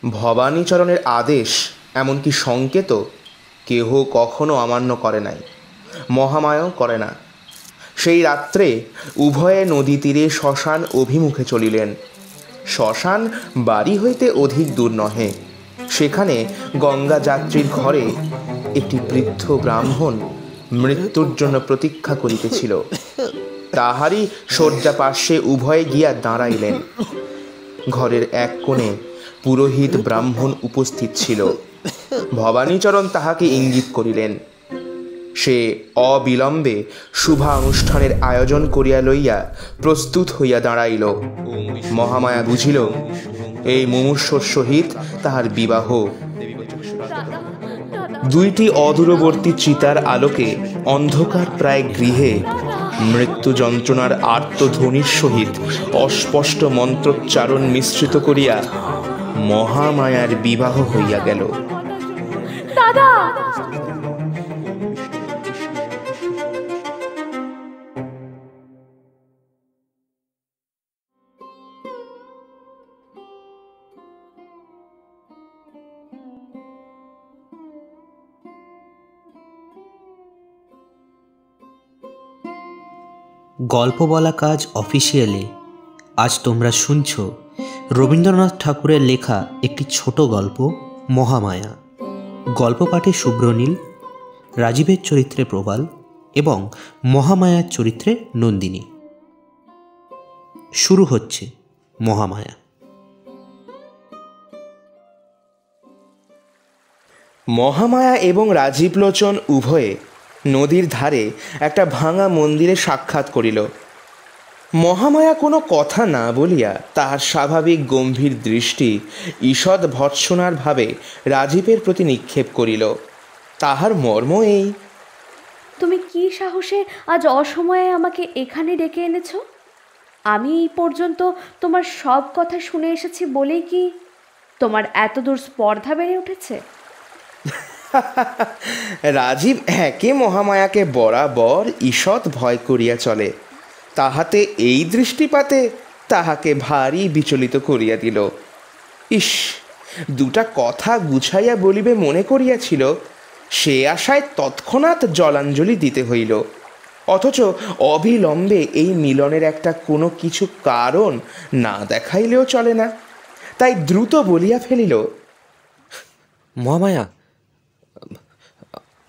ভবানীচরণের আদেশ এমনকি সংকেত কেহ কখনো অমান্য করে নাই, মহামায়াও করে না। সেই রাত্রে উভয়ে নদী তীরে শ্মশান অভিমুখে চলিলেন। শ্মশান বাড়ি হইতে অধিক দূর নহে। সেখানে গঙ্গা যাত্রীর ঘরে একটি বৃদ্ধ ব্রাহ্মণ মৃত্যুর জন্য প্রতীক্ষা করিতেছিল। তাহারই শয্যা পার্শ্বে উভয়ে গিয়া দাঁড়াইলেন। ঘরের এক কোণে পুরোহিত ব্রাহ্মণ উপস্থিত ছিল। ভবানীচরণ তাহাকে ইঙ্গিত করিলেন। সে অবিলম্বে শুভা অনুষ্ঠানের আয়োজন করিয়া লইয়া প্রস্তুত হইয়া দাঁড়াইল। মহামায়া বুঝিল এই মুমূর্ষর সহিত তাহার বিবাহ। দুইটি অদূরবর্তী চিতার আলোকে অন্ধকার প্রায় গৃহে মৃত্যু যন্ত্রণার আর্তধ্বনির সহিত অস্পষ্ট মন্ত্রোচ্চারণ মিশ্রিত করিয়া মহামায়ার বিবাহ হইয়া গেল। দাদা! গল্প বলা কাজ অফিসিয়ালে আজ তোমরা শুনছ রবীন্দ্রনাথ ঠাকুরের লেখা একটি ছোট গল্প মহামায়া। গল্প পাঠে শুভ্রনীল, রাজীবের চরিত্রে প্রবাল এবং মহামায়ার চরিত্রে নন্দিনী। শুরু হচ্ছে মহামায়া। মহামায়া এবং রাজীবলোচন উভয়ে নদীর ধারে একটা ভাঙা মন্দিরে সাক্ষাৎ করিল। মহামায়া কোনো কথা না বলিয়া তাহার স্বাভাবিক গম্ভীর দৃষ্টি ঈষৎ ভর্ৎসনার ভাবে রাজীবের প্রতি নিক্ষেপ করিল। তাহার মর্ম এই, তুমি কি সাহসে আজ অসময়ে আমাকে এখানে ডেকে এনেছ? আমি এই পর্যন্ত তোমার সব কথা শুনে এসেছি বলেই কি তোমার এত দূর স্পর্ধা বেড়ে উঠেছে? রাজীব একে মহামায়াকে বরাবর ঈষৎ ভয় করিয়া চলে। তাহাতে এই দৃষ্টিপাতে তাহাকে ভারী বিচলিত করিয়া দিল। ইস, দুটা কথা গুছাইয়া বলিবে মনে করিয়াছিল, সে আশায় তৎক্ষণাৎ জলাঞ্জলি দিতে হইল। অথচ অবিলম্বে এই মিলনের একটা কোনো কিছু কারণ না দেখাইলেও চলে না। তাই দ্রুত বলিয়া ফেলিল, মহামায়া,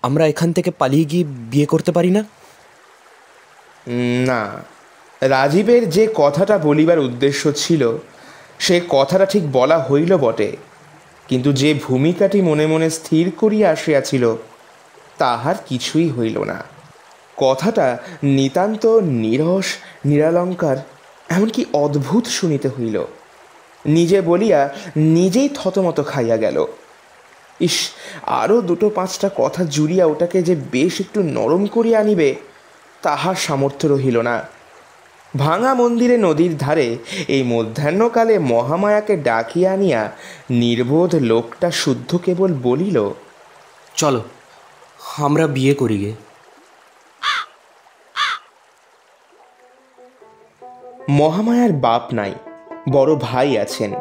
আমরা এখান থেকে পালিয়ে গিয়ে বিয়ে করতে পারি না? না। রাজীবের যে কথাটা বলিবার উদ্দেশ্য ছিল সে কথাটা ঠিক বলা হইল বটে, কিন্তু যে ভূমিকাটি মনে মনে স্থির করিয়া আসিয়াছিল তাহার কিছুই হইল না। কথাটা নিতান্ত নিরস, নিরালঙ্কার, এমনকি অদ্ভুত শুনিতে হইল। নিজে বলিয়া নিজেই থতমত খাইয়া গেল। ইস, আরও দুটো পাঁচটা কথা জুড়িয়া ওটাকে যে বেশ একটু নরম করিয়া আনিবে তাহার সামর্থ্য রহিল না। ভাঙা মন্দিরে নদীর ধারে এই মধ্যাহ্নকালে মহামায়াকে ডাকিয়া আনিয়া নির্বোধ লোকটা শুদ্ধ কেবল বলিল, চলো আমরা বিয়ে করি গে। মহামায়ার বাপ নাই, বড় ভাই আছেন।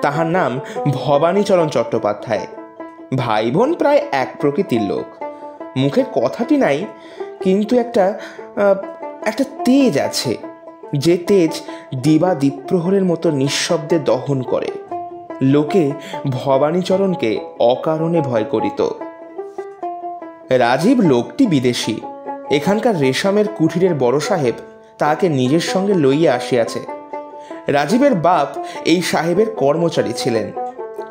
তাহার নাম ভবানীচরণ চট্টোপাধ্যায়। ভাই বোন প্রায় এক প্রকৃতির লোক। মুখে কথাটি নাই, কিন্তু একটা তেজ আছে, যে তেজ দিবা দ্বীপ্রহরের মতো নিঃশব্দে দহন করে। লোকে ভবানীচরণকে অকারণে ভয় করিত। রাজীব লোকটি বিদেশি। এখানকার রেশমের কুঠিরের বড় সাহেব তাহাকে নিজের সঙ্গে লইয়া আসিয়াছে। রাজীবের বাপ এই সাহেবের কর্মচারী ছিলেন।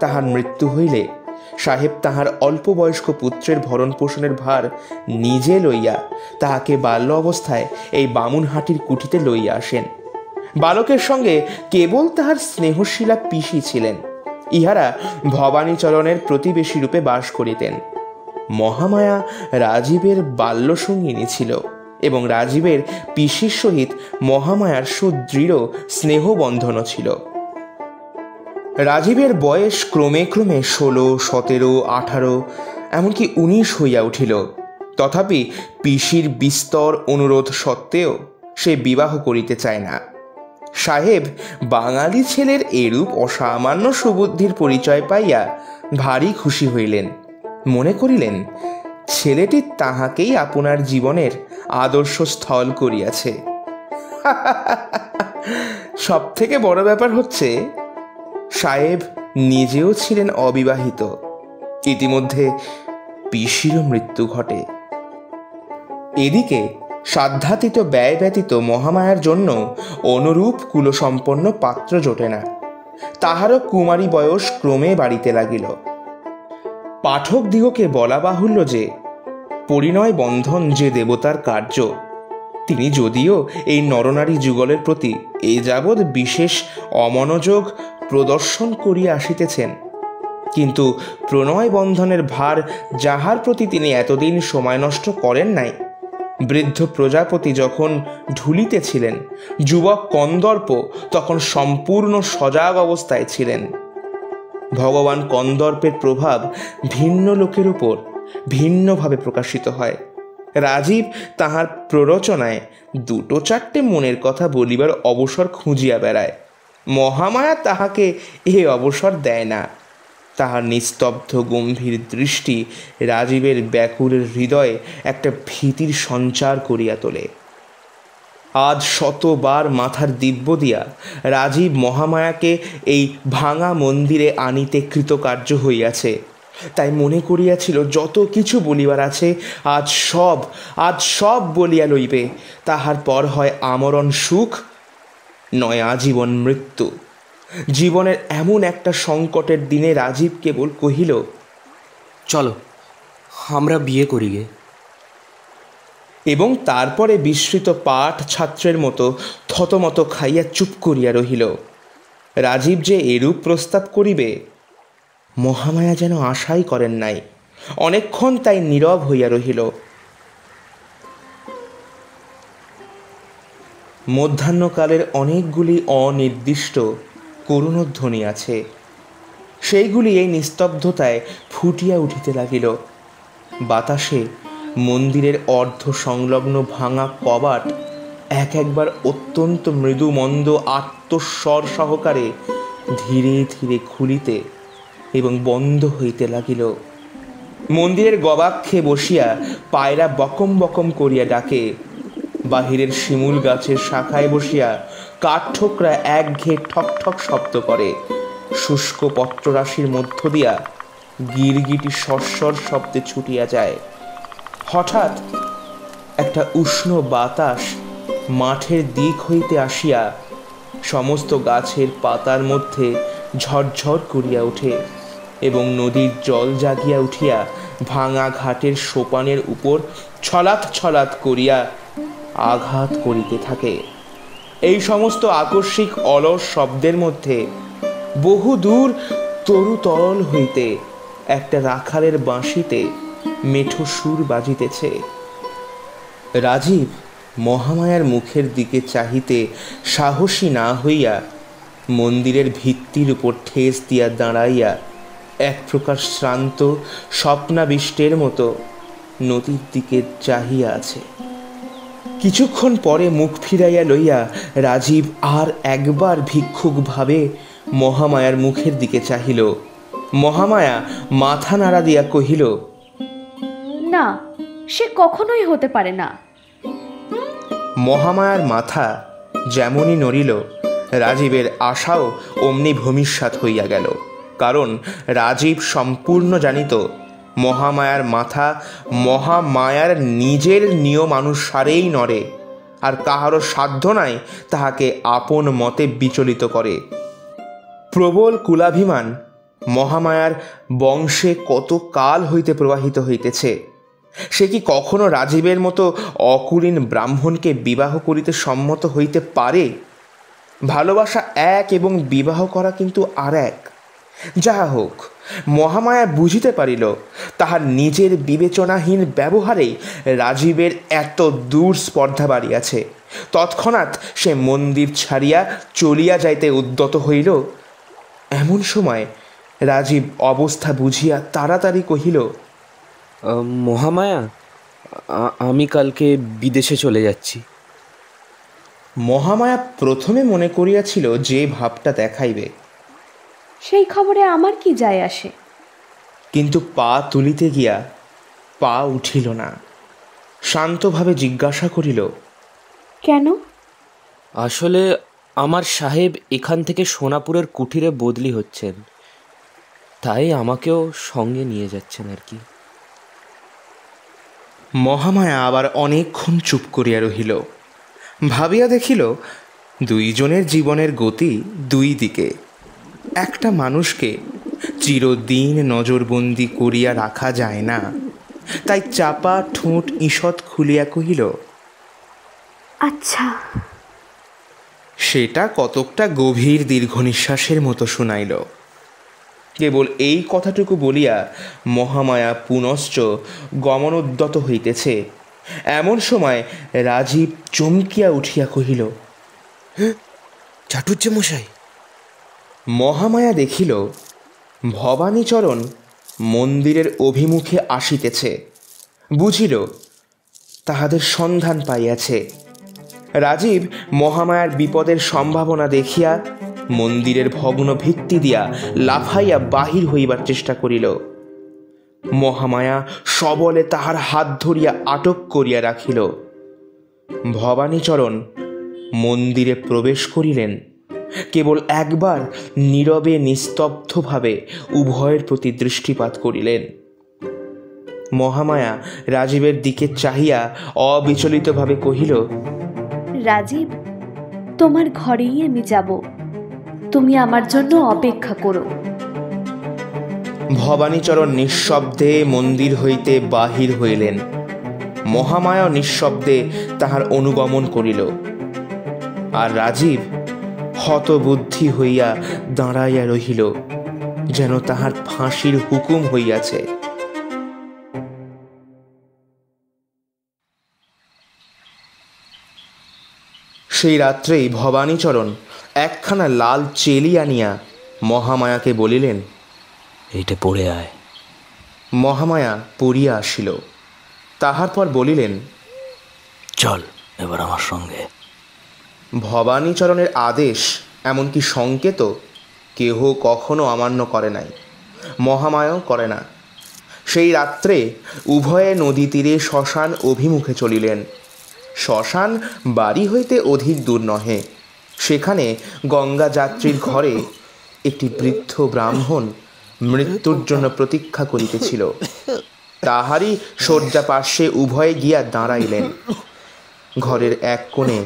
তাহার মৃত্যু হইলে সাহেব তাহার অল্প বয়স্ক পুত্রের ভরণ পোষণের ভার নিজে লইয়া তাহাকে বাল্য অবস্থায় এই বামুনহাটির কুঠিতে লইয়া আসেন। বালকের সঙ্গে কেবল তাহার স্নেহশীলা পিসি ছিলেন। ইহারা ভবানীচরণের প্রতিবেশী রূপে বাস করিতেন। মহামায়া রাজীবের বাল্যসঙ্গিনী ছিল এবং রাজীবের পিসির সহিত মহামায়ার সুদৃঢ় স্নেহবন্ধনও ছিল। রাজীবের বয়স ক্রমে ক্রমে 16, 17, 18, এমনকি 19 হইয়া উঠিল। তথাপি পিসির বিস্তর অনুরোধ সত্ত্বেও সে বিবাহ করিতে চায় না। সাহেব বাঙালি ছেলের এরূপ অসামান্য সুবুদ্ধির পরিচয় পাইয়া ভারী খুশি হইলেন। মনে করিলেন ছেলেটি তাহাকেই আপনার জীবনের আদর্শ স্থল করিয়াছে। সব থেকে বড় ব্যাপার হচ্ছে সাহেব নিজেও ছিলেন অবিবাহিত। ইতিমধ্যে পিসিরও মৃত্যু ঘটে। এদিকে সাধ্যাতীত ব্যয় ব্যতীত মহামায়ার জন্য অনুরূপ কুলসম্পন্ন পাত্র জোটে না। তাহারও কুমারী বয়স ক্রমে বাড়িতে লাগিল। পাঠক দিগকে বলা বাহুল্য যে পরিণয় বন্ধন যে দেবতার কার্য, তিনি যদিও এই নরনারী যুগলের প্রতি এ যাবৎ বিশেষ অমনোযোগ প্রদর্শন করিয়া আসিতেছেন, কিন্তু প্রণয় বন্ধনের ভার যাহার প্রতি তিনি এতদিন সময় নষ্ট করেন নাই, বৃদ্ধ প্রজাপতি যখন ঢুলিতেছিলেন, যুবক কন্দর্প তখন সম্পূর্ণ সজাগ অবস্থায় ছিলেন। ভগবান কন্দর্পের প্রভাব ভিন্ন লোকের উপর ভিন্নভাবে প্রকাশিত হয়। রাজীব তাহার প্ররোচনায় দুটো চারটে মনের কথা বলিবার অবসর খুঁজিয়া বেড়ায়। মহামায়া তাহাকে এ অবসর দেয় না। তাহার নিস্তব্ধ গম্ভীর দৃষ্টি রাজীবের ব্যাকুল হৃদয়ে একটা ভীতির সঞ্চার করিয়া তোলে। আজ শতবার মাথার দিব্য দিয়া রাজীব মহামায়াকে এই ভাঙা মন্দিরে আনিতে কৃতকার্য হইয়াছে। তাই মনে করিয়াছিল যত কিছু বলিবার আছে আজ সব বলিয়া লইবে। তাহার পর হয় আমরণ সুখ, নয় আজীবন মৃত্যু। জীবনের এমন একটা সংকটের দিনে রাজীব কেবল কহিল, চলো আমরা বিয়ে করি গে। এবং তারপরে বিস্মৃত পাঠ ছাত্রের মতো থতমত খাইয়া চুপ করিয়া রহিল। রাজীব যে এরূপ প্রস্তাব করিবে মহামায়া যেন আশাই করেন নাই। অনেকক্ষণ তাই নীরব হইয়া রহিল। মধ্যাহ্নকালের অনেকগুলি অনির্দিষ্ট করুণধ্বনি আছে, সেইগুলি এই নিস্তব্ধতায় ফুটিয়া উঠিতে লাগিল। বাতাসে মন্দিরের অর্ধ সংলগ্ন ভাঙা কবাট একবার অত্যন্ত মৃদু মন্দ আত্মস্বর সহকারে ধীরে ধীরে খুলিতে এবং বন্ধ হইতে লাগিল। মন্দিরের গবাক্ষে বসিয়া পায়রা বকম বকম করিয়া ডাকে। বাহিরের শিমুল গাছের শাখায় বসিয়া কাঠঠোকরা একঘেয়ে ঠক ঠক শব্দ করে। শুষ্ক পত্ররাশির মধ্য দিয়া গিরগিটি সস্বর শব্দে ছুটিয়া যায়। হঠাৎ একটা উষ্ণ বাতাস মাঠের দিক হইতে আসিয়া সমস্ত গাছের পাতার মধ্যে ঝরঝর করিয়া ওঠে এবং নদীর জল জাগিয়া উঠিয়া ভাঙা ঘাটের সোপানের উপর ছলাৎ ছলাৎ করিয়া আঘাত করিতে থাকে। এই সমস্ত আকস্মিক অলস শব্দের মধ্যে বহু দূর তরু তরল হইতে একটা রাখালের বাঁশিতে মেঠো সুর বাজিতেছে। রাজীব মহামায়ার মুখের দিকে চাহিতে সাহসী না হইয়া মন্দিরের ভিত্তির উপর ঠেস দিয়া দাঁড়াইয়া এক প্রকার শ্রান্ত স্বপ্নাবিষ্টের মতো নদীর দিকে চাহিয়া আছে। কিছুক্ষণ পরে মুখ ফিরাইয়া লইয়া রাজীব আর একবার ভিক্ষুকভাবে মহামায়ার মুখের দিকে চাহিল। মহামায়া মাথা নাড়া দিয়া কহিল, না, সে কখনোই হতে পারে না। মহামায়ার মাথা যেমনই নড়িল, রাজীবের আশাও অমনি ভূমিষ্যাৎ হইয়া গেল। কারণ রাজীব সম্পূর্ণ জানিত মহামায়ার মাথা মহামায়ার নিজের নিয়মানুসারেই নড়ে, আর কাহারও সাধ্য নাই তাহাকে আপন মতে বিচলিত করে। প্রবল কুলাভিমান মহামায়ার বংশে কত কাল হইতে প্রবাহিত হইতেছে। সে কি কখনো রাজীবের মতো অকুলীন ব্রাহ্মণকে বিবাহ করিতে সম্মত হইতে পারে? ভালোবাসা এক এবং বিবাহ করা কিন্তু আর এক। যাহা হোক, মহামায়া বুঝিতে পারিল তাহার নিজের বিবেচনাহীন ব্যবহারেই রাজীবের এত দূর স্পর্ধা বাড়িয়াছে। তৎক্ষণাৎ সে মন্দির ছাড়িয়া চলিয়া যাইতে উদ্যত হইল। এমন সময় রাজীব অবস্থা বুঝিয়া তাড়াতাড়ি কহিল, মহামায়া, আমি কালকে বিদেশে চলে যাচ্ছি। মহামায়া প্রথমে মনে করিয়াছিল যে ভাবটা দেখাইবে, সেই খবরে আমার কি যায় আসে? কিন্তু পা তুলিতে গিয়া পা উঠিল না। শান্তভাবে জিজ্ঞাসা করিল, কেন? আসলে আমার সাহেব এখান থেকে সোনাপুরের কুঠিরে বদলি হচ্ছেন, তাই আমাকেও সঙ্গে নিয়ে যাচ্ছেন আর কি। মহামায়া আবার অনেকক্ষণ চুপ করিয়া রহিল। ভাবিয়া দেখিল দুইজনের জীবনের গতি দুই দিকে। একটা মানুষকে চিরদিন নজরবন্দি করিয়া রাখা যায় না, তাই চাপা ঠোঁট ঈষৎ খুলিয়া কহিল, আচ্ছা। সেটা কতকটা গভীর দীর্ঘ নিঃশ্বাসের মতো শুনাইল। কেবল এই কথাটুকু বলিয়া মহামায়া পুনশ্চ গমনোদ্যত হইতেছে, এমন সময় রাজীব চমকিয়া উঠিয়া কহিল, চাটুজ্জে মশাই। মহামায়া দেখিল ভবানীচরণ মন্দিরের অভিমুখে আসিতেছে। বুঝিল তাহাদের সন্ধান পাইয়াছে। রাজীব মহামায়ার বিপদের সম্ভাবনা দেখিয়া মন্দিরের ভগ্ন ভিত্তি দিয়া লাফাইয়া বাহির হইবার চেষ্টা করিল। মহামায়া সবলে তাহার হাত ধরিয়া আটক করিয়া রাখিল। ভবানীচরণ মন্দিরে প্রবেশ করিলেন। কেবল একবার নীরবে নিস্তব্ধভাবে উভয়ের প্রতি দৃষ্টিপাত করিলেন। মহামায়া রাজীবের দিকে চাহিয়া অবিচলিতভাবে কহিল, রাজীব, তোমার ঘরেই আমি যাব, তুমি আমার জন্য অপেক্ষা করো। ভবানীচরণ নিঃশব্দে মন্দির হইতে বাহির হইলেন। মহামায়া নিঃশব্দে তাহার অনুগমন করিল। আর রাজীব হতবুদ্ধি হইয়া দাঁড়াইয়া রহিল, যেন তাহার ফাঁসির হুকুম হইয়াছে। সেই রাত্রেই ভবানীচরণ একখানা লাল চেলি আনিয়া মহামায়াকে বলিলেন, এইটা পড়ে আয়। মহামায়া পড়িয়া আসিল। তাহার পর বলিলেন, চল এবার আমার সঙ্গে। ভবানীচরণের আদেশ এমনকি সংকেত কেহ কখনো অমান্য করে নাই, মহামায়াও করে না। সেই রাত্রে উভয়ে নদী তীরে শ্মশান অভিমুখে চলিলেন। শ্মশান বাড়ি হইতে অধিক দূর নহে। সেখানে গঙ্গা যাত্রীর ঘরে একটি বৃদ্ধ ব্রাহ্মণ মৃত্যুর জন্য প্রতীক্ষা করিতেছিল। তাহারই শয্যা পার্শ্বে উভয়ে গিয়া দাঁড়াইলেন। ঘরের এক কোণে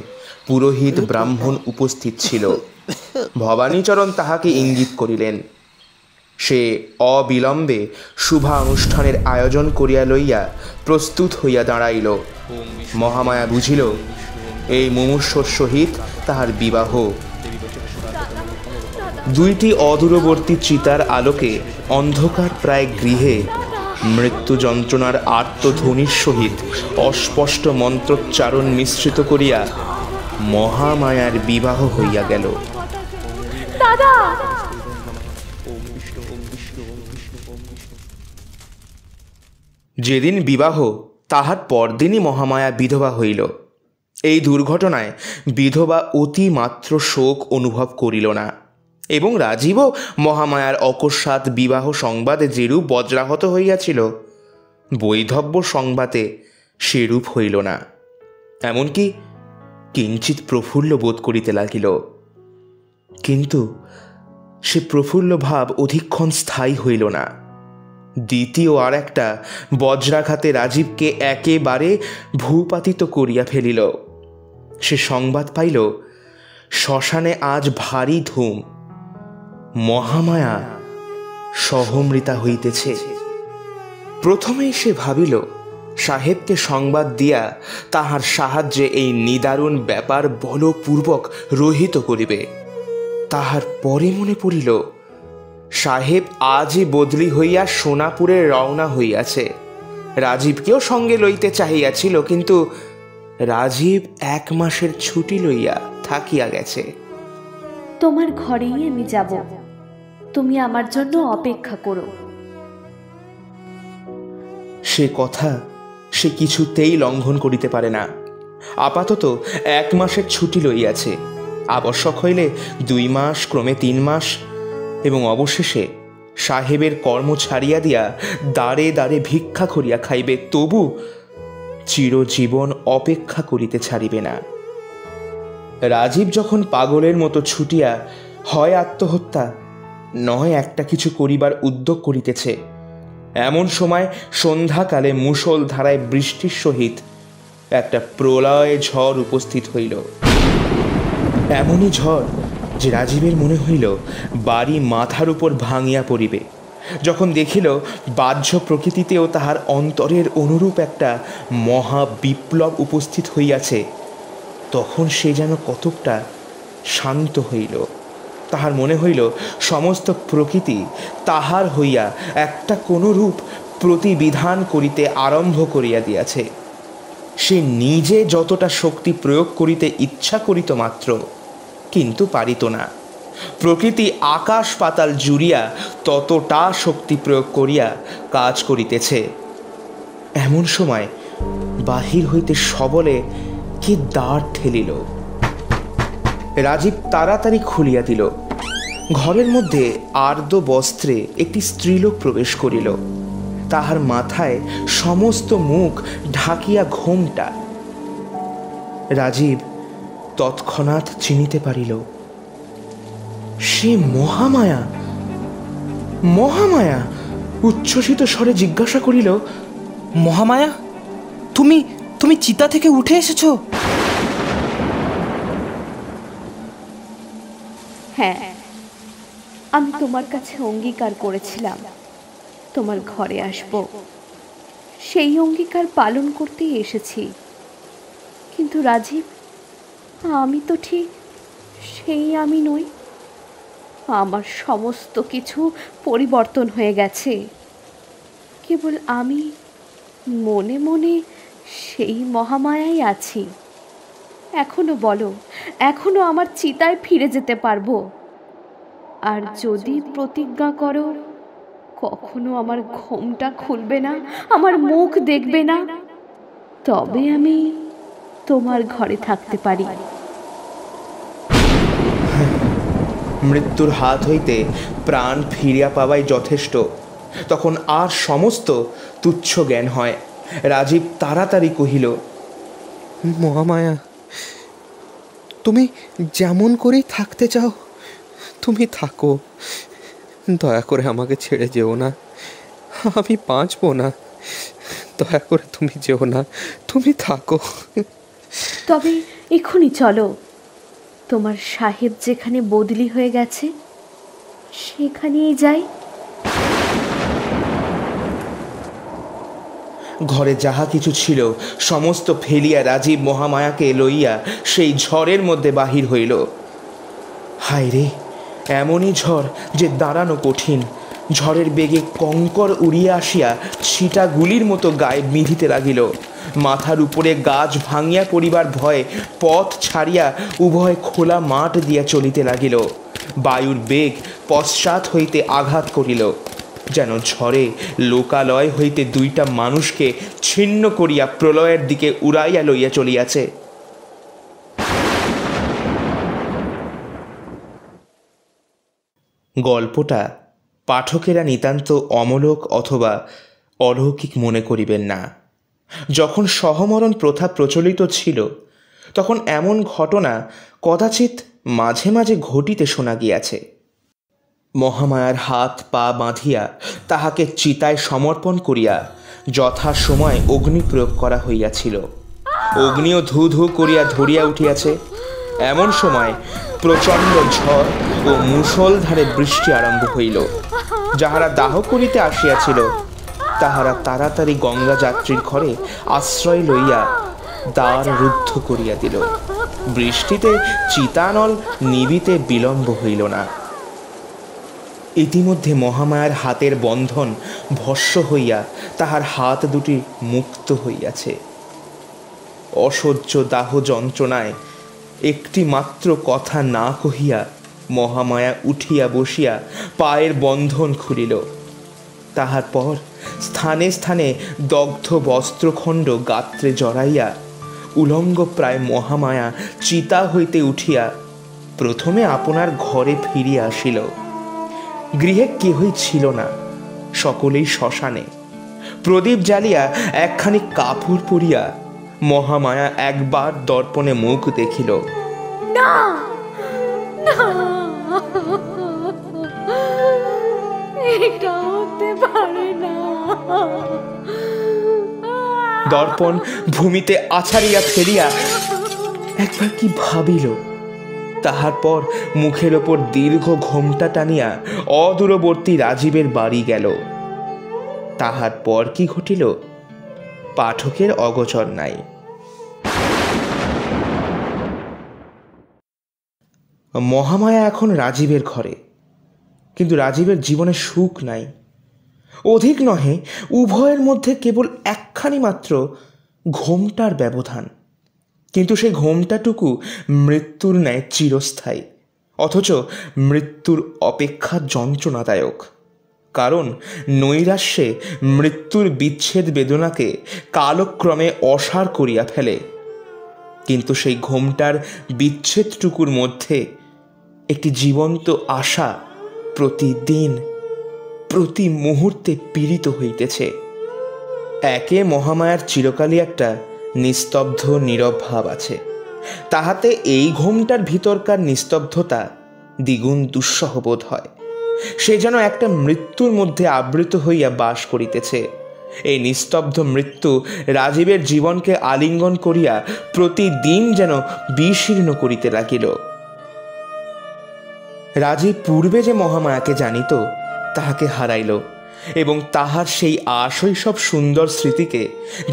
পুরোহিত ব্রাহ্মণ উপস্থিত ছিল। ভবানীচরণ তাহাকে ইঙ্গিত করিলেন। সে অবিলম্বে শুভা অনুষ্ঠানের আয়োজন করিয়া লইয়া প্রস্তুত হইয়া দাঁড়াইল। মহামায়া বুঝিল এই মুমূর্ষর সহিত তাহার বিবাহ। দুইটি অদূরবর্তী চিতার আলোকে অন্ধকার প্রায় গৃহে মৃত্যু যন্ত্রণার আর্তধ্বনির সহিত অস্পষ্ট মন্ত্রোচ্চারণ মিশ্রিত করিয়া মহামায়ার বিবাহ হইয়া গেল। দাদা! যেদিন বিবাহ তাহার পরদিনই মহামায়া বিধবা হইল। এই দুর্ঘটনায় বিধবা অতিমাত্র শোক অনুভব করিল না, এবং রাজীবও মহামায়ার অকস্মাৎ বিবাহ সংবাদে যেরূপ বজ্রাহত হইয়াছিল, বৈধব্য সংবাদে সেরূপ হইল না। এমনকি কিঞ্চিৎ প্রফুল্ল বোধ করিতে লাগিল। কিন্তু সে প্রফুল্ল ভাব অধিকক্ষণ স্থায়ী হইল না। দ্বিতীয় আর একটা বজ্রাঘাতে রাজীবকে একেবারে ভূপাতিত করিয়া ফেলিল। সে সংবাদ পাইল শ্মশানে আজ ভারী ধুম, মহামায়া সহমৃতা হইতেছে। প্রথমেই সে ভাবিল সাহেবকে সংবাদ দিয়া তাহার সাহায্যে এই নিদারুণ ব্যাপার বলপূর্বক রহিত করিবে। তাহার পরে মনে পড়িল সাহেব আজই বদলি হইয়া সোনাপুরে রওনা হইয়াছে। রাজীবকেও সঙ্গে লইতে চাহিয়াছিল, কিন্তু রাজীব 1 মাসের ছুটি লইয়া থাকিয়া গেছে। তোমার ঘরেই আমি যাব, তুমি আমার জন্য অপেক্ষা করো। সে কথা সে কিছুতেই লঙ্ঘন করিতে পারে না। আপাতত 1 মাসের ছুটি লইয়াছে, আবশ্যক হইলে 2 মাস, ক্রমে 3 মাস, এবং অবশেষে সাহেবের কর্ম ছাড়িয়া দিয়া দ্বারে দ্বারে ভিক্ষা করিয়া খাইবে, তবু চিরজীবন অপেক্ষা করিতে ছাড়িবে না। রাজীব যখন পাগলের মতো ছুটিয়া হয় আত্মহত্যা নয় একটা কিছু করিবার উদ্যোগ করিতেছে, এমন সময় সন্ধ্যাকালে মুষলধারায় বৃষ্টির সহিত একটা প্রলয় ঝড় উপস্থিত হইল। এমনই ঝড় যে রাজীবের মনে হইল বাড়ি মাথার উপর ভাঙিয়া পড়িবে। যখন দেখিল বাহ্য প্রকৃতিতেও তাহার অন্তরের অনুরূপ একটা মহা বিপ্লব উপস্থিত হইয়াছে, তখন সে যেন কতকটা শান্ত হইল। তাহার মনে হইল সমস্ত প্রকৃতি তাহার হইয়া একটা কোনো রূপ প্রতিবিধান করিতে আরম্ভ করিয়া দিয়াছে। সে নিজে যতটা শক্তি প্রয়োগ করিতে ইচ্ছা করিত মাত্র, কিন্তু পারিত না। প্রকৃতি আকাশ পাতাল জুড়িয়া ততটা শক্তি প্রয়োগ করিয়া কাজ করিতেছে। এমন সময় বাহির হইতে সবলে কি দ্বার ঠেলিল। রাজীব তাড়াতাড়ি খুলিয়া দিল। ঘরের মধ্যে আর্দ্র বস্ত্রে একটি স্ত্রীলোক প্রবেশ করিল। তাহার মাথায় সমস্ত মুখ ঢাকিয়া ঘোমটা। রাজীব তৎক্ষণাৎ চিনিতে পারিল সে মহামায়া। মহামায়া উচ্ছ্বসিত স্বরে জিজ্ঞাসা করিল, মহামায়া, তুমি তুমি চিতা থেকে উঠে এসেছো? হ্যাঁ, আমি তোমার কাছে অঙ্গীকার করেছিলাম তোমার ঘরে আসব। সেই অঙ্গীকার পালন করতেই এসেছি। কিন্তু রাজীব, আমি তো ঠিক সেই আমি নই। আমার সমস্ত কিছু পরিবর্তন হয়ে গেছে। কেবল আমি মনে মনে সেই মহামায়াই আছি। এখনো বলো, এখনো আমার চিতায় ফিরে যেতে পারবো? আর যদি প্রতিজ্ঞা করো কখনো আমার ঘোমটা খুলবে না, আমার মুখ দেখবে না, তবে আমি তোমার ঘরে থাকতে পারি। মৃত্যুর হাত হইতে প্রাণ ফিরিয়া পাওয়াই যথেষ্ট। তখন আর সমস্ত তুচ্ছ জ্ঞান হয়। রাজীব তাড়াতাড়ি কহিল, মহামায়া, তুমি যেমন করেই থাকতে চাও তুমি থাকো, দয়া করে আমাকে ছেড়ে যেও না। আমি বাঁচবো না, দয়া করে তুমি যেও না, তুমি থাকো। তবে এক্ষুনি চলো, তোমার সাহেব যেখানে বদলি হয়ে গেছে সেখানেই যাই। ঘরে যাহা কিছু ছিল সমস্ত ফেলিয়া রাজীব মহামায়াকে লইয়া সেই ঝড়ের মধ্যে বাহির হইল। হায় রে, এমনই ঝড় যে দাঁড়ানো কঠিন। ঝড়ের বেগে কঙ্কর উড়িয়া আসিয়া ছিটাগুলির মতো গায়ে বিঁধিতে লাগিল। মাথার উপরে গাছ ভাঙিয়া পড়িবার ভয়ে পথ ছাড়িয়া উভয় খোলা মাঠ দিয়া চলিতে লাগিল। বায়ুর বেগ পশ্চাৎ হইতে আঘাত করিল, যেন ঝড়ে লোকালয় হইতে 2টা মানুষকে ছিন্ন করিয়া প্রলয়ের দিকে উড়াইয়া লইয়া চলিয়াছে। গল্পটা পাঠকেরা নিতান্ত অমূলক অথবা অলৌকিক মনে করিবেন না। যখন সহমরণ প্রথা প্রচলিত ছিল তখন এমন ঘটনা কদাচিৎ মাঝে মাঝে ঘটিতে শোনা গিয়াছে। মহামায়ার হাত পা বাঁধিয়া তাহাকে চিতায় সমর্পণ করিয়া যথা সময় অগ্নি প্রয়োগ করা হইয়াছিল। অগ্নিও ধু ধু করিয়া ধরিয়া উঠিয়াছে। এমন সময় প্রচণ্ড ঝড় ও মুষলধারে বৃষ্টি আরম্ভ হইল। যাহারা দাহ করিতে আসিয়াছিল তাহারা তাড়াতাড়ি গঙ্গা যাত্রীর ঘরে আশ্রয় লইয়া দ্বার রুদ্ধ করিয়া দিল। বৃষ্টিতে চিতানল নিবিতে বিলম্ব হইল না। ইতিমধ্যে মহামায়ার হাতের বন্ধন ভস্ম হইয়া তাহার হাত দুটি মুক্ত হইয়াছে। অসহ্য দাহ যন্ত্রণায় একটি মাত্র কথা না কহিয়া মহামায়া উঠিয়া বসিয়া পায়ের বন্ধন খুলিল। তাহার পর স্থানে স্থানে দগ্ধ বস্ত্রখণ্ড গাত্রে জড়াইয়া উলঙ্গ প্রায় মহামায়া চিতা হইতে উঠিয়া প্রথমে আপনার ঘরে ফিরিয়া আসিল। গৃহে কেহই ছিল না, সকলেই শ্মশানে। প্রদীপ জ্বালিয়া একখানি কাপড় পরিয়া মহামায়া একবার দর্পণে মুখ দেখিল। না না, এটা হতে পারে না। দর্পণ ভূমিতে আছাড়িয়া ফেলিয়া একবার কি ভাবিল, তাহার পর মুখের ওপর দীর্ঘ ঘোমটা টানিয়া অদূরবর্তী রাজীবের বাড়ি গেল। তাহার পর কি ঘটিল পাঠকের অগোচর নাই। মহামায়া এখন রাজীবের ঘরে, কিন্তু রাজীবের জীবনে সুখ নাই। অধিক নহে, উভয়ের মধ্যে কেবল একখানি মাত্র ঘোমটার ব্যবধান, কিন্তু সেই ঘোমটাটুকু মৃত্যুর ন্যায় চিরস্থায়ী, অথচ মৃত্যুর অপেক্ষা যন্ত্রণাদায়ক। কারণ নৈরাশ্যে মৃত্যুর বিচ্ছেদ বেদনাকে কালক্রমে অসার করিয়া ফেলে, কিন্তু সেই ঘোমটার বিচ্ছেদটুকুর মধ্যে একটি জীবন্ত আশা প্রতিদিন প্রতি মুহূর্তে পীড়িত হইতেছে। একে মহামায়ার চিরকালই একটা নিস্তব্ধ নীরব ভাব আছে, তাহাতে এই ঘোমটার ভিতরকার নিস্তব্ধতা দ্বিগুণ দুঃসহ বোধ হয়। সে যেন একটা মৃত্যুর মধ্যে আবৃত হইয়া বাস করিতেছে। এই নিস্তব্ধ মৃত্যু রাজীবের জীবনকে আলিঙ্গন করিয়া প্রতিদিন যেন বিশীর্ণ করিতে লাগিল। রাজীব পূর্বে যে মহামায়াকে জানিত তাহাকে হারাইল, এবং তাহার সেই আশৈশব সুন্দর স্মৃতিকে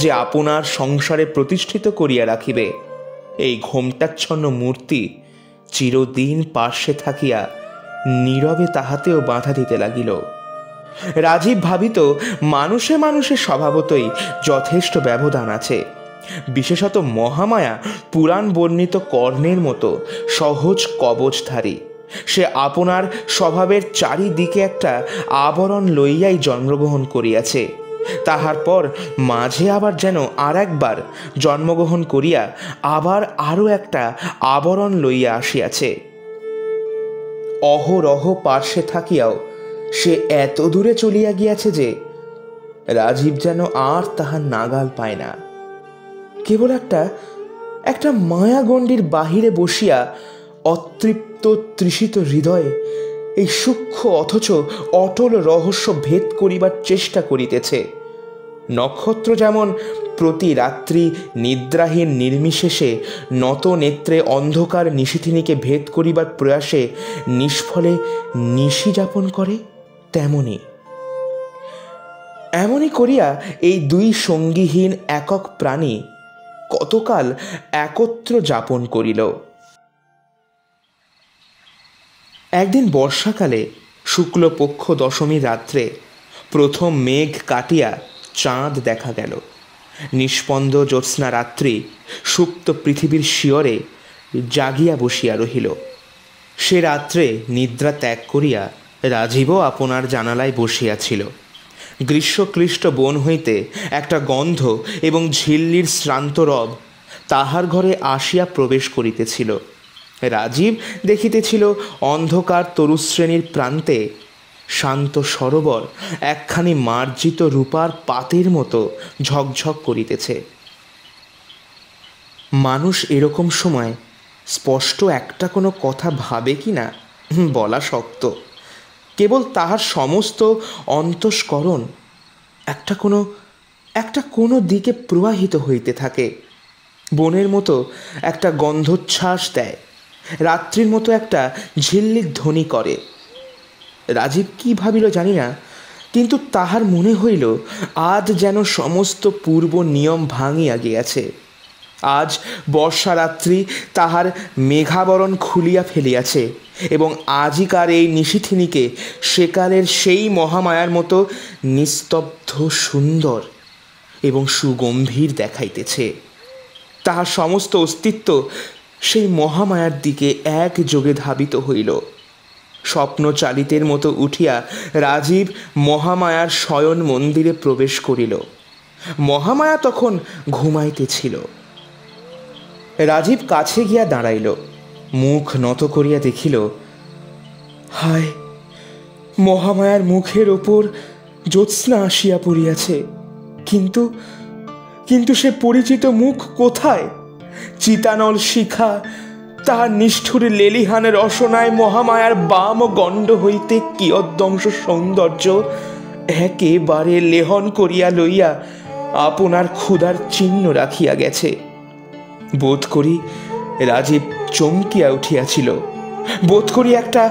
যে আপনার সংসারে প্রতিষ্ঠিত করিয়া রাখিবে, এই ঘোমটাচ্ছন্ন মূর্তি চিরদিন পার্শ্বে থাকিয়া নীরবে তাহাতেও বাধা দিতে লাগিল। রাজীব ভাবিত মানুষে মানুষে স্বভাবতই যথেষ্ট ব্যবধান আছে, বিশেষত মহামায়া পুরাণ বর্ণিত কর্ণের মতো সহজ কবচধারী। সে আপনার স্বভাবের চারিদিকে একটা আবরণ লইয়াই জন্মগ্রহণ করিয়াছে, তাহার পর মাঝে আবার যেন আর একবার জন্মগ্রহণ করিয়া আবার আরও একটা আবরণ লইয়া আসিয়াছে। অহরহ পার্শ্বে থাকিয়াও সে এত দূরে চলিয়া গিয়াছে যে রাজীব যেন আর তাহার নাগাল পায় না। কেবল একটা মায়াগণ্ডির বাহিরে বসিয়া অতৃপ্ত তৃষিত হৃদয়ে এই সূক্ষ্ম অথচ অটল রহস্য ভেদ করিবার চেষ্টা করিতেছে। নক্ষত্র যেমন প্রতি রাত্রি নিদ্রাহীন নির্বিশেষে নত নেত্রে অন্ধকার নিশিথিনীকে ভেদ করিবার প্রয়াসে নিষ্ফলে নিশি যাপন করে, এমনই করিয়া এই দুই সঙ্গীহীন একক প্রাণী কতকাল একত্র যাপন করিল। একদিন বর্ষাকালে শুক্লপক্ষ দশমী রাত্রে প্রথম মেঘ কাটিয়া চাঁদ দেখা গেল। নিষ্পন্দ জ্যোৎস্না রাত্রি সুপ্ত পৃথিবীর শিয়রে জাগিয়া বসিয়া রহিল। সে রাত্রে নিদ্রা ত্যাগ করিয়া রাজীবও আপনার জানালায় বসিয়াছিল। গ্রীষ্মক্লিষ্ট বন হইতে একটা গন্ধ এবং ঝিল্লির শ্রান্ত রব তাহার ঘরে আসিয়া প্রবেশ করিতেছিল। রাজীব দেখিতেছিল অন্ধকার তরুশ্রেণীর প্রান্তে শান্ত সরোবর একখানি মার্জিত রূপার পাতের মতো ঝকঝক করিতেছে। মানুষ এরকম সময় স্পষ্ট একটা কোনো কথা ভাবে কি না বলা শক্ত। কেবল তাহার সমস্ত অন্তঃস্করণ একটা কোনো দিকে প্রবাহিত হইতে থাকে। বনের মতো একটা গন্ধোচ্ছ্বাস দেয়, রাত্রির মতো একটা ঝিল্লির ধ্বনি করে। রাজীব কি ভাবিল জানি না, কিন্তু তাহার মনে হইল আজ যেন সমস্ত পূর্ব নিয়ম ভাঙিয়া গিয়াছে। আজ বর্ষারাত্রি তাহার মেঘাবরণ খুলিয়া ফেলিয়াছে, এবং আজিকার এই নিশিথিনীকে সেকালের সেই মহামায়ার মতো নিস্তব্ধ, সুন্দর এবং সুগম্ভীর দেখাইতেছে। তাহার সমস্ত অস্তিত্ব সেই মহামায়ার দিকে একযোগে ধাবিত হইল। স্বপ্নচালিতের মতো উঠিয়া রাজীব মহামায়ার শয়ন মন্দিরে প্রবেশ করিল। মহামায়া তখন ঘুমাইতেছিল। রাজীব কাছে গিয়া দাঁড়াইল, মুখ নত করিয়া দেখিল, হায়, মহামায়ার মুখের ওপর জ্যোৎস্না আসিয়া পড়িয়াছে। কিন্তু কিন্তু সে পরিচিত মুখ কোথায়? চিতানল শিখা তাহার নিষ্ঠুর লেলিহানের রসনায় মহামায়ার বাম গণ্ড হইতে কিয়দ্দংশ সৌন্দর্য একেবারে লেহন করিয়া লইয়া আপনার ক্ষুধার চিহ্ন রাখিয়া গেছে। বোধ করি রাজীব চমকিয়া উঠিয়াছিল, বোধ করি একটা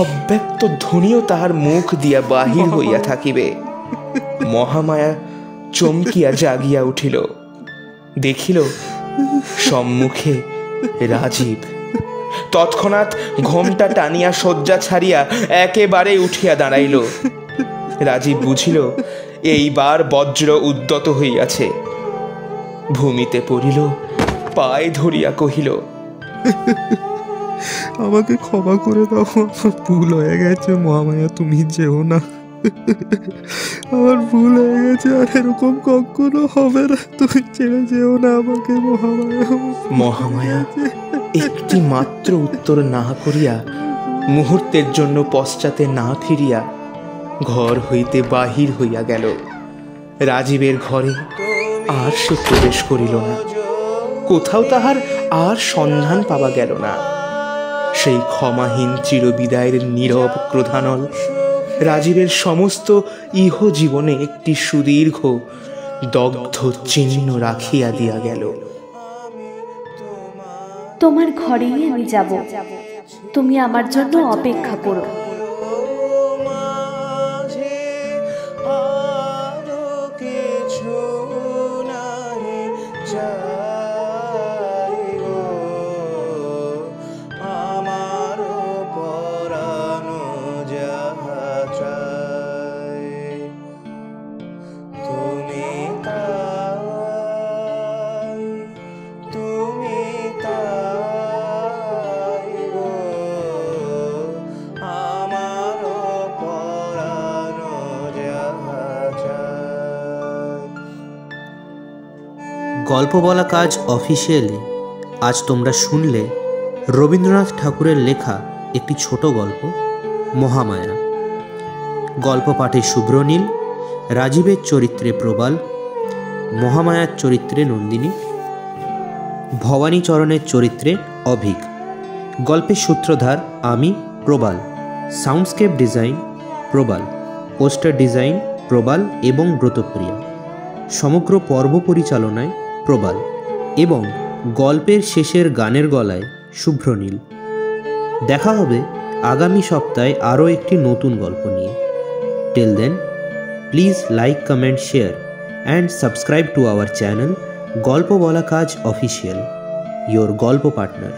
অব্যক্ত ধ্বনিও তাহার মুখ দিয়া বাহির হইয়া থাকিবে। মহামায়া চমকিয়া জাগিয়া উঠিল, দেখিল সম্মুখে রাজীব। তৎক্ষণাৎ ঘোমটা টানিয়া শয্যা ছাড়িয়া একেবারে উঠিয়া দাঁড়াইল। রাজীব বুঝিল এইবার বজ্র উদ্যত হইয়াছে। ভূমিতে পড়িল, পায়ে ধরিয়া কহিল, আমাকে ক্ষমা করে দাও, আমার ভুল হয়ে গেছে মহামায়া, তুমি যেও না, আমার ভুল হয়ে গেছে, আর এরকম কখনো হবে না, তুমি ছেড়ে যেও না আমাকে মহামায়া। মহামায়া একটি মাত্র উত্তর না করিয়া, মুহূর্তের জন্য পশ্চাতে না ফিরিয়া ঘর হইতে বাহির হইয়া গেল। রাজীবের ঘরে আর সে প্রবেশ করিল না। কোথাও তাহার আর সন্ধান পাওয়া গেল না। সেই ক্ষমাহীন চিরবিদায়ের নীরব ক্রোধানল রাজীবের সমস্ত ইহ জীবনে একটি সুদীর্ঘ দগ্ধ চিহ্ন রাখিয়া দিয়া গেল। তোমার ঘরেই আমি যাব, তুমি আমার জন্য অপেক্ষা করো। গল্প বলা কাজ অফিসিয়ালি আজ তোমরা শুনলে রবীন্দ্রনাথ ঠাকুরের লেখা একটি ছোট গল্প মহামায়া। গল্প পাঠে শুভ্রনীল, রাজীবের চরিত্রে প্রবাল, মহামায়ার চরিত্রে নন্দিনী, ভবানীচরণের চরিত্রে অভিক। গল্পের সূত্রধার আমি প্রবাল, সাউন্ডস্কেপ ডিজাইন প্রবাল, পোস্টার ডিজাইন প্রবাল এবং ব্রতপ্রিয়া, সমগ্র পর্ব পরিচালনায় প্রবাল এবং গল্পের শেষের গানের গলায় শুভ্রনীল। দেখা হবে আগামী সপ্তাহে আরও একটি নতুন গল্প নিয়ে। Till then, please like, comment, share and subscribe to our channel গল্প বলা কাজ অফিসিয়াল, your গল্প পার্টনার।